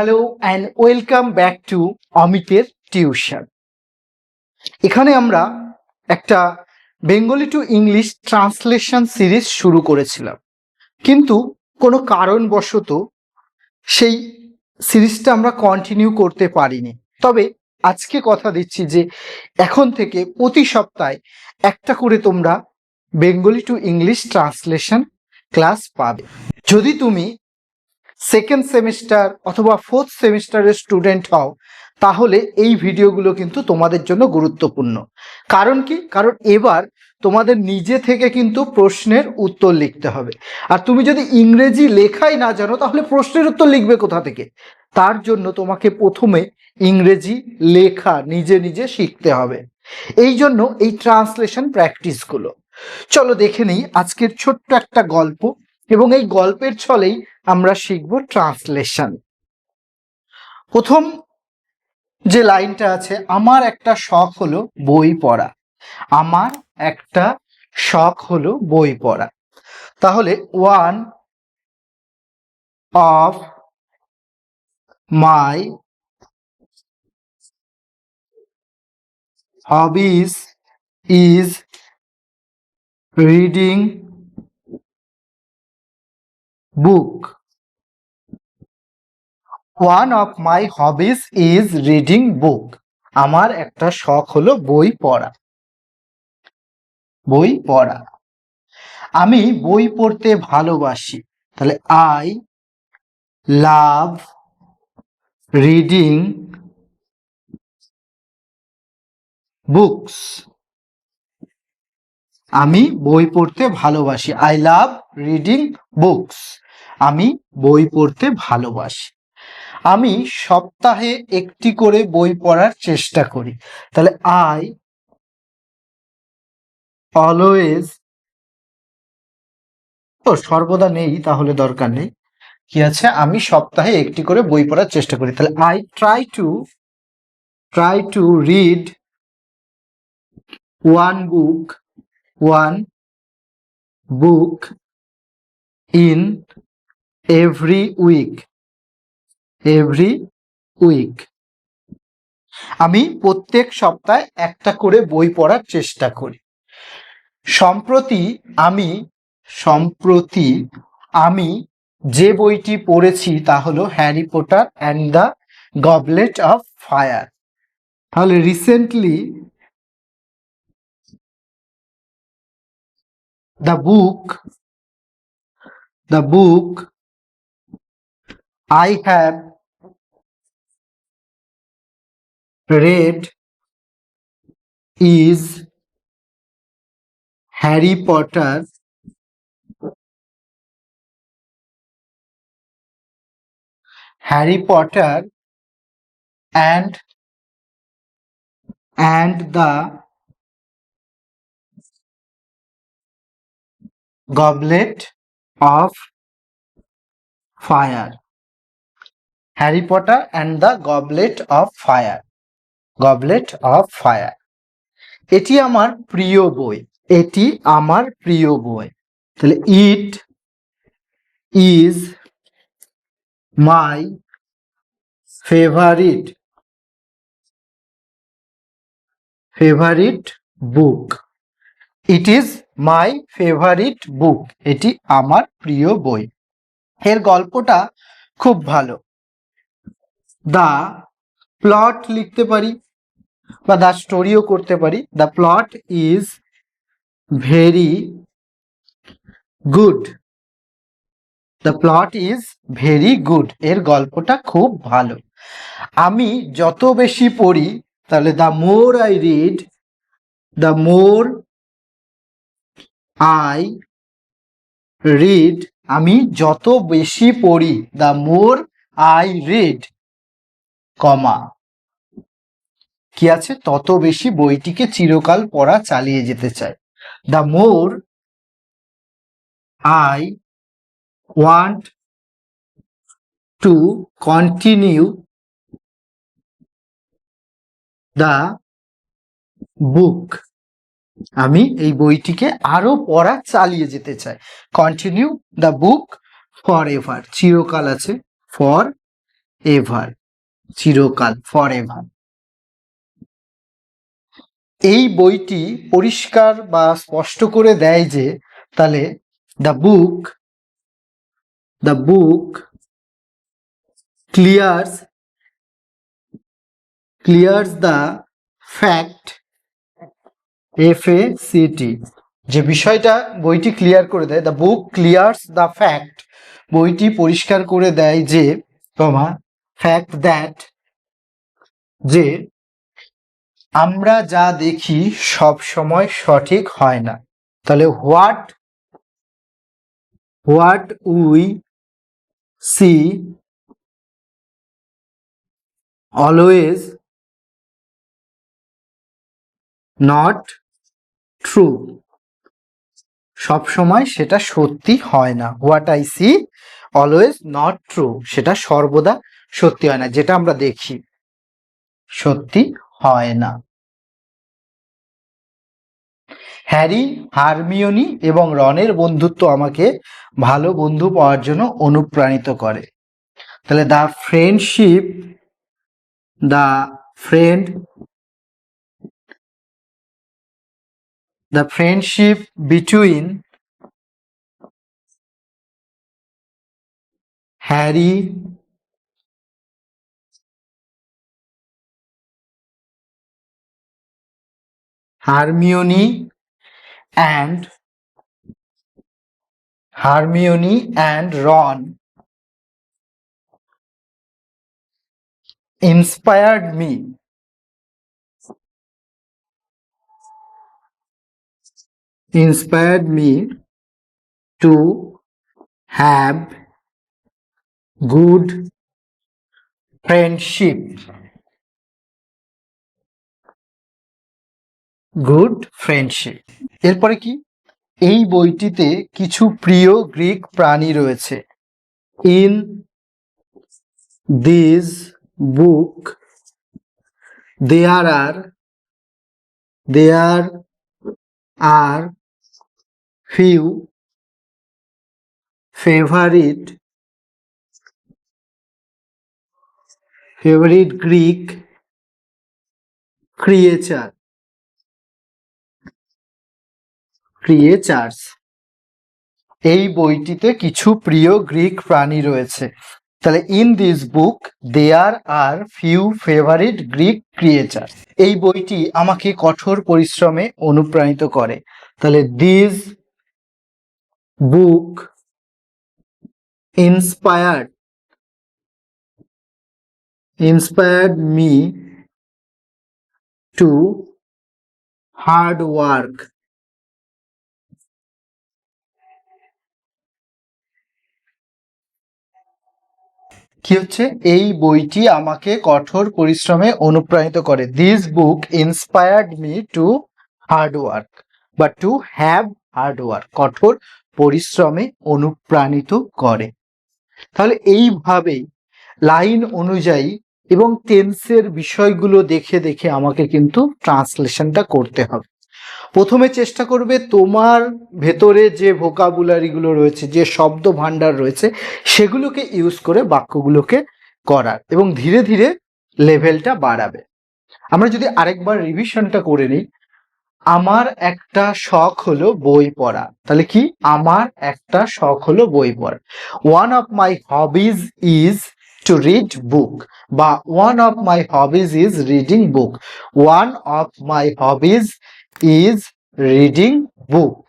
Hello and welcome back to অমিতের tuition. এখানে আমরা একটা Bengali to English translation series শুরু করেছিলাম, কিন্তু কোনো কারণবশত সেই সিরিজটা আমরা কন্টিনিউ করতে পারিনি। তবে আজকে কথা দিচ্ছি যে এখন থেকে প্রতি সপ্তাহে একটা করে তোমরা Bengali to English translation class পাবে। যদি তুমি সেকেন্ড সেমিস্টার অথবা ফোর্থ সেমিস্টারের স্টুডেন্ট হও, তাহলে এই ভিডিওগুলো কিন্তু তোমাদের জন্য গুরুত্বপূর্ণ। কারণ কি? কারণ এবার তোমাদের নিজে থেকে কিন্তু প্রশ্নের উত্তর লিখতে হবে। আর তুমি যদি ইংরেজি লেখাই না জানো, তাহলে প্রশ্নের উত্তর লিখবে কোথা থেকে? তার জন্য তোমাকে প্রথমে ইংরেজি লেখা নিজে নিজে শিখতে হবে। এই জন্য এই ট্রান্সলেশন প্র্যাকটিসগুলো। চলো দেখে নিই আজকের ছোট্ট একটা গল্প, এবং এই গল্পের ছলেই আমরা শিখব ট্রান্সলেশন। প্রথম যে লাইনটা আছে, আমার একটা শখ হলো বই পড়া। আমার একটা শখ হলো বই পড়া। তাহলে one of my hobbies is reading book. One of my hobbies is reading বুক। আমার একটা শখ হলো বই পড়া। বই পড়া। আমি বই পড়তে ভালোবাসি। তাহলে আই লাভ রিডিং বুকস। আমি বই পড়তে ভালোবাসি। I love reading books. আমি বই পড়তে ভালোবাসি। আমি সপ্তাহে একটি করে বই পড়ার চেষ্টা করি। তাহলে আই অলওয়েজ, তো সর্বদা নেই, তাহলে দরকার নেই। কি আছে? আমি সপ্তাহে একটি করে বই পড়ার চেষ্টা করি। তাহলে I try to read one book in every week. আমি প্রত্যেক সপ্তাহে একটা করে বই পড়ার চেষ্টা করি। সম্প্রতি আমি যে বইটি পড়েছি তা হলো Harry Potter and the goblet of fire. তাহলে recently the book I have read is Harry Potter and the Goblet of Fire. Harry Potter and the Goblet of Fire. এটি আমার প্রিয় বই। তাহলে it is my favorite book. It is my favorite book. এটি আমার প্রিয় বই। এর গল্পটা খুব ভালো। দা প্লট লিখতে পারি বা দা স্টোরিও করতে পারি। The plot is very good. এর গল্পটা খুব ভালো। আমি যত বেশি পড়ি, তাহলে দ্য মোর আই রিড, আমি যত বেশি পড়ি, দ্য মোর আই রিড, কমা কি আছে? তত বেশি বইটিকে চিরকাল পড়া চালিয়ে যেতে চাই। The more I want to continue the book. আমি এই বইটিকে আরো পড়া চালিয়ে যেতে চাই। Continue the book for ever, চিরকাল আছে, ফর এভার, চিরকাল, ফর এভার। এই বইটি পরিষ্কার বা স্পষ্ট করে দেয় যে তাহলে the book ক্লিয়ার্স the fact, FACT, যে বিষয়টা বইটি ক্লিয়ার করে দেয়, দ্য বুক ক্লিয়ার্স দ্য ফ্যাক্ট, বইটি পরিষ্কার করে দেয় যে ফ্যাক্ট দ্যাট, যে আমরা যা দেখি সব সময় সঠিক হয় না। তাহলে what we see always not true, সব সময় সেটা সত্যি হয় না। What I see always not true, সেটা সর্বদা সত্যি হয় না, যেটা আমরা দেখি সত্যি হয় না। হ্যারি, হারমিওনি এবং রনের বন্ধুত্ব আমাকে ভালো বন্ধু পাওয়ার জন্য অনুপ্রাণিত করে। তাহলে the friendship between Harry Hermione and Ron inspired me to have good friendship. এরপরে কি, এই বইটিতে কিছু প্রিয় গ্রিক প্রাণী রয়েছে। In this book there are few favorite Greek creatures. এই বইটিতে কিছু প্রিয় গ্রিক প্রাণী রয়েছে। তাহলে in this book there are few favourite Greek creature, এই বইটি আমাকে কঠোর পরিশ্রমে অনুপ্রাণিত করে। তাহলে this book inspired me to hard work. কি হচ্ছে, এই বইটি আমাকে কঠোর পরিশ্রমে অনুপ্রাণিত করে। This book inspired me to hard work বা টু হ্যাভ হার্ড ওয়ার্ক, কঠোর পরিশ্রমে অনুপ্রাণিত করে। তাহলে এইভাবেই লাইন অনুযায়ী এবং টেন্সের বিষয়গুলো দেখে দেখে আমাকে কিন্তু ট্রান্সলেশনটা করতে হবে। প্রথমে চেষ্টা করবে তোমার ভেতরে যে ভোকাবুলারিগুলো রয়েছে, যে শব্দ ভাণ্ডার রয়েছে, সেগুলোকে ইউজ করে বাক্যগুলোকে করার এবং ধীরে ধীরে লেভেলটা বাড়াবে। আমরা যদি আরেকবার রিভিশনটা করে নিই, আমার একটা শখ হলো বই পড়া। তাহলে কি, আমার একটা শখ হলো বই পড়া। One of my hobbies is to read book, বা one of my hobbies is reading book. One of my hobbies is reading book.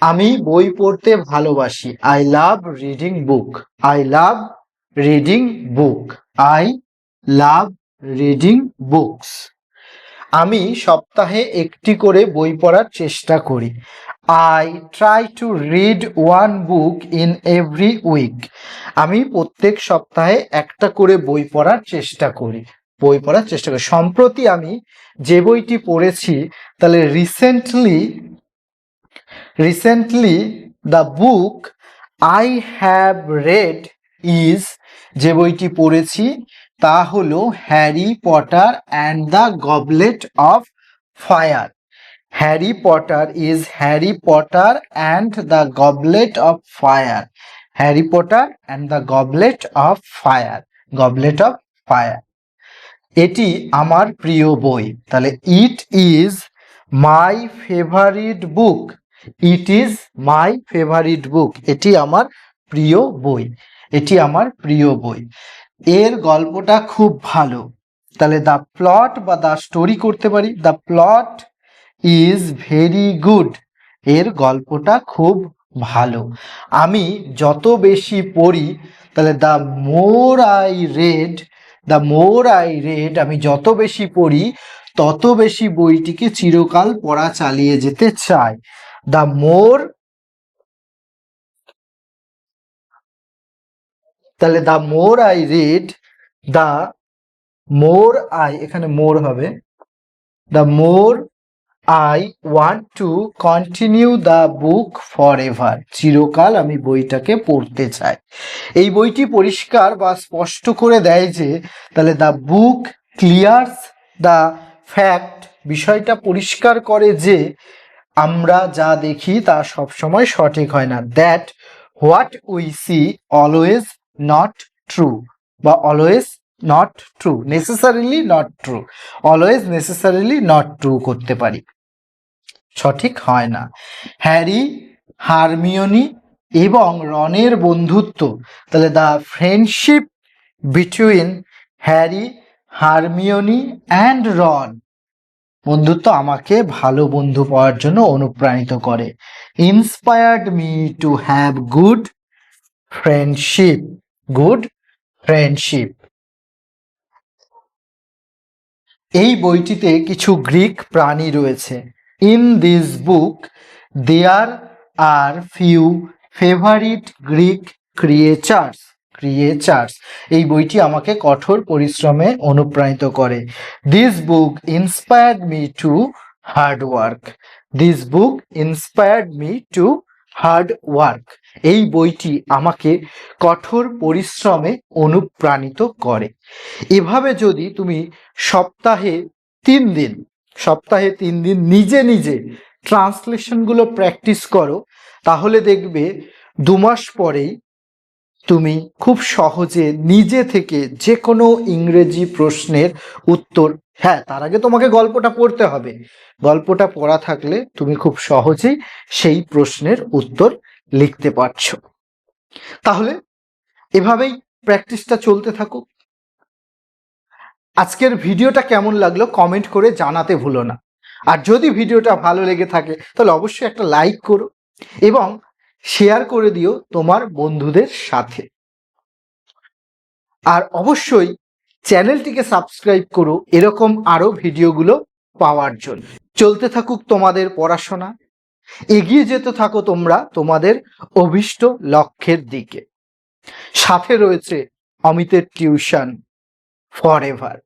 আমি বই পড়তে ভালোবাসি। I love reading book. I love reading book. I love reading books. আমি সপ্তাহে একটি করে বই পড়ার চেষ্টা করি। I try to read one book in every week. আমি প্রত্যেক সপ্তাহে একটা করে বই পড়ার চেষ্টা করি। সম্প্রতি আমি যে বইটি পড়েছি, তাহলে recently the book I have read is, যে বইটি পড়েছি তা হলো Harry Potter and the goblet of fire. Harry Potter is Harry Potter and the goblet of fire. Harry Potter and the goblet of fire, goblet of fire. এটি আমার প্রিয় বই, তাহলে it is my favourite book. It is my favourite বুক, এটি আমার প্রিয় বই, এটি আমার প্রিয় বই। এর গল্পটা খুব ভালো, তাহলে দ্য প্লট বা দ্য স্টোরি করতে পারি। The plot is very good, এর গল্পটা খুব ভালো। আমি যত বেশি পড়ি, তাহলে the more I red, the more I red, আমি যত বেশি পড়ি তত বেশি বইটিকে চিরকাল পড়া চালিয়ে যেতে চাই। দ্য মোর, তাহলে the more I read, the more I, এখানে মোর হবে, the more I want to continue the book for ever, চিরকাল আমি বইটাকে পড়তে চাই। এই বইটি পরিষ্কার বা স্পষ্ট করে দেয় যে, তাহলে দ্য বুক ক্লিয়ার্স দ্য ফ্যাক্ট, বিষয়টা পরিষ্কার করে যে আমরা যা দেখি তা সবসময় সঠিক হয় না। That what we see always not true, বা always not true, necessarily not true, always necessarily not true করতে পারি, সঠিক হয় না। হ্যারি, হারমিওনি এবং রনের বন্ধুত্ব, তাহলে the friendship between Harry, Hermione and Ron, বন্ধুত্ব আমাকে ভালো বন্ধু পাওয়ার জন্য অনুপ্রাণিত করে। Inspired me to have good friendship, good friendship. এই বইটিতে কিছু গ্রিক প্রাণী রয়েছে। In this book there are few favourite Greek creatures, creatures, এই বইটি আমাকে কঠোর পরিশ্রমে অনুপ্রাণিত করে। This book inspired me to hard work, this book inspired me to hard work, এই বইটি আমাকে কঠোর পরিশ্রমে অনুপ্রাণিত করে। এভাবে যদি তুমি সপ্তাহে 3 দিন, সপ্তাহে 3 দিন নিজে নিজে ট্রান্সলেশনগুলো প্র্যাকটিস করো, তাহলে দেখবে 2 মাস পরেই তুমি খুব সহজে নিজে থেকে যে কোনো ইংরেজি প্রশ্নের উত্তর, হ্যাঁ তার আগে তোমাকে গল্পটা পড়তে হবে, গল্পটা পড়া থাকলে তুমি খুব সহজেই সেই প্রশ্নের উত্তর লিখতে পারছো। তাহলে এভাবেই প্র্যাকটিসটা চলতে থাকুক। আজকের ভিডিওটা কেমন লাগলো কমেন্ট করে জানাতে ভুলো না। আর যদি ভিডিওটা ভালো লেগে থাকে তাহলে অবশ্যই একটা লাইক করো এবং শেয়ার করে দিও তোমার বন্ধুদের সাথে। আর অবশ্যই চ্যানেলটিকে সাবস্ক্রাইব করো এরকম আরো ভিডিওগুলো পাওয়ার জন্য। চলতে থাকুক তোমাদের পড়াশোনা, এগিয়ে যেতে থাকো তোমরা তোমাদের অভীষ্ট লক্ষ্যের দিকে। সাথে রয়েছে অমিতের টিউশন ফরএভার।